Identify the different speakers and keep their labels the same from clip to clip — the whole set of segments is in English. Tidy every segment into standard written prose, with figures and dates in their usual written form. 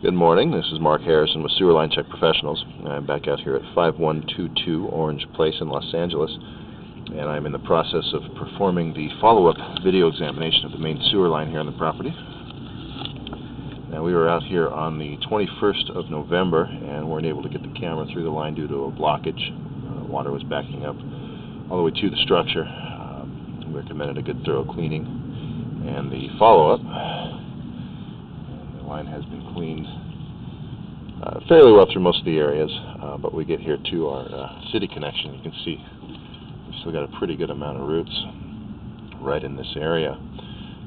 Speaker 1: Good morning, this is Mark Harrison with Sewer Line Check Professionals. I'm back out here at 5122 Orange Place in Los Angeles, and I'm in the process of performing the follow-up video examination of the main sewer line here on the property. Now, we were out here on the 21st of November and weren't able to get the camera through the line due to a blockage. Water was backing up all the way to the structure. We recommended a good thorough cleaning and the follow-up. The line has been cleaned fairly well through most of the areas, but we get here to our city connection. You can see we've still got a pretty good amount of roots right in this area.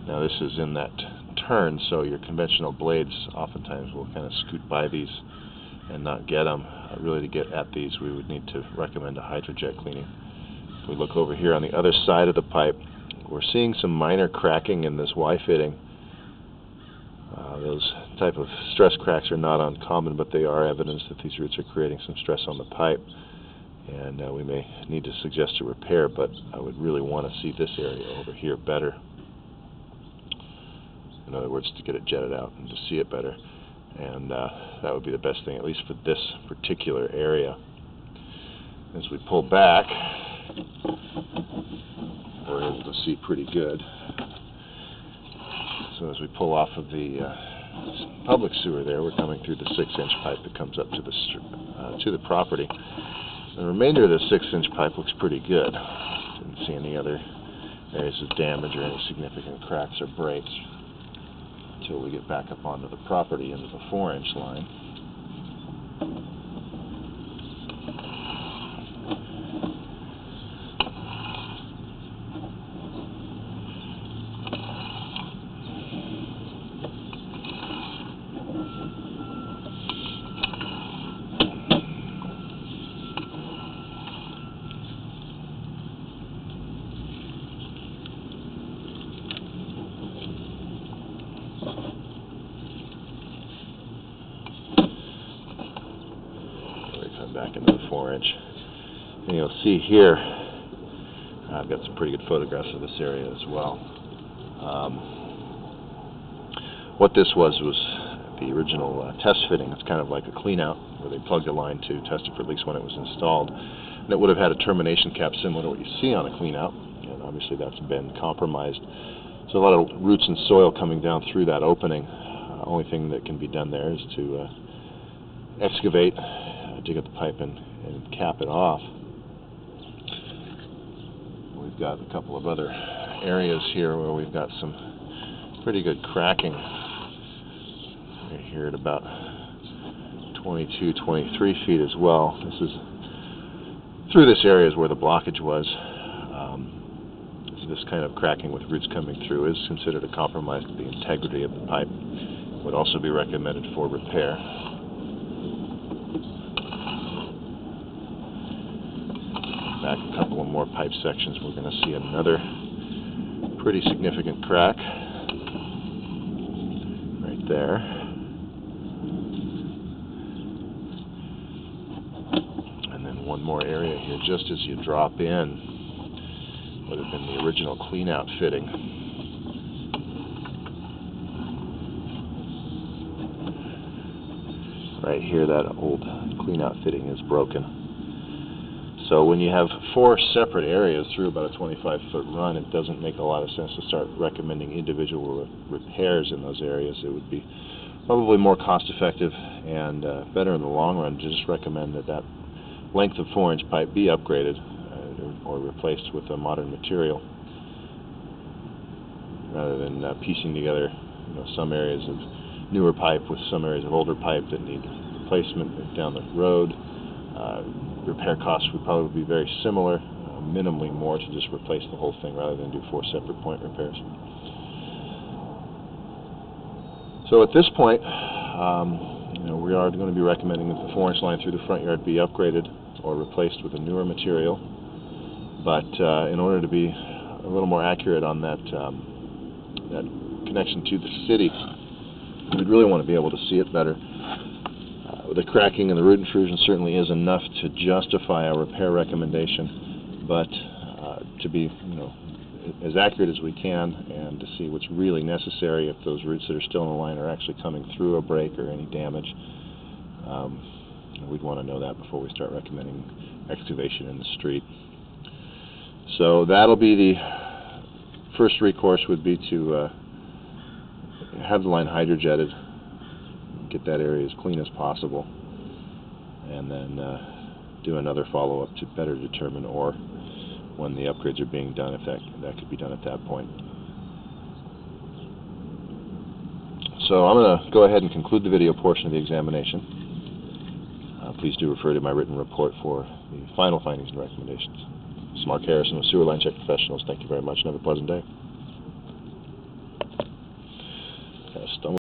Speaker 1: Now, this is in that turn, so your conventional blades oftentimes will kind of scoot by these and not get them. Really, to get at these, we would need to recommend a hydrojet cleaning. If we look over here on the other side of the pipe, we're seeing some minor cracking in this Y fitting. Those type of stress cracks are not uncommon, but they are evidence that these roots are creating some stress on the pipe, and we may need to suggest a repair, but I would really want to see this area over here better. In other words, to get it jetted out and to see it better, and that would be the best thing, at least for this particular area. As we pull back, we're able to see pretty good. So as we pull off of the public sewer there, we're coming through the 6-inch pipe that comes up to the property. The remainder of the 6-inch pipe looks pretty good. Didn't see any other areas of damage or any significant cracks or breaks until we get back up onto the property into the 4-inch line. Back into the 4-inch. And you'll see here, I've got some pretty good photographs of this area as well. What this was the original test fitting. It's kind of like a clean out where they plugged a line to test it for at least when it was installed. And it would have had a termination cap similar to what you see on a clean out, and obviously that's been compromised. So a lot of roots and soil coming down through that opening. Only thing that can be done there is to excavate, dig up the pipe and cap it off. We've got a couple of other areas here where we've got some pretty good cracking. We're here at about 22, 23 feet as well. This is through this area is where the blockage was. So this kind of cracking with roots coming through is considered a compromise to the integrity of the pipe. Would also be recommended for repair. Back a couple of more pipe sections, we're going to see another pretty significant crack right there. And then one more area here just as you drop in would have been the original clean out fitting. Right here, that old clean out fitting is broken. So when you have 4 separate areas through about a 25-foot run, it doesn't make a lot of sense to start recommending individual repairs in those areas. It would be probably more cost-effective and better in the long run to just recommend that length of 4-inch pipe be upgraded or replaced with a modern material, rather than piecing together some areas of newer pipe with some areas of older pipe that need replacement down the road. Repair costs would probably be very similar, minimally more to just replace the whole thing rather than do 4 separate point repairs. So at this point, we are going to be recommending that the 4-inch line through the front yard be upgraded or replaced with a newer material. But in order to be a little more accurate on that connection to the city, we'd really want to be able to see it better. The cracking and the root intrusion certainly is enough to justify a repair recommendation, but to be as accurate as we can, and to see what's really necessary, if those roots that are still in the line are actually coming through a break or any damage. We'd want to know that before we start recommending excavation in the street. So that'll be the first recourse, would be to have the line hydrojetted, get that area as clean as possible, and then do another follow-up to better determine, or when the upgrades are being done, if that could be done at that point. So I'm going to go ahead and conclude the video portion of the examination. Please do refer to my written report for the final findings and recommendations. This is Mark Harrison with Sewer Line Check Professionals. Thank you very much and have a pleasant day.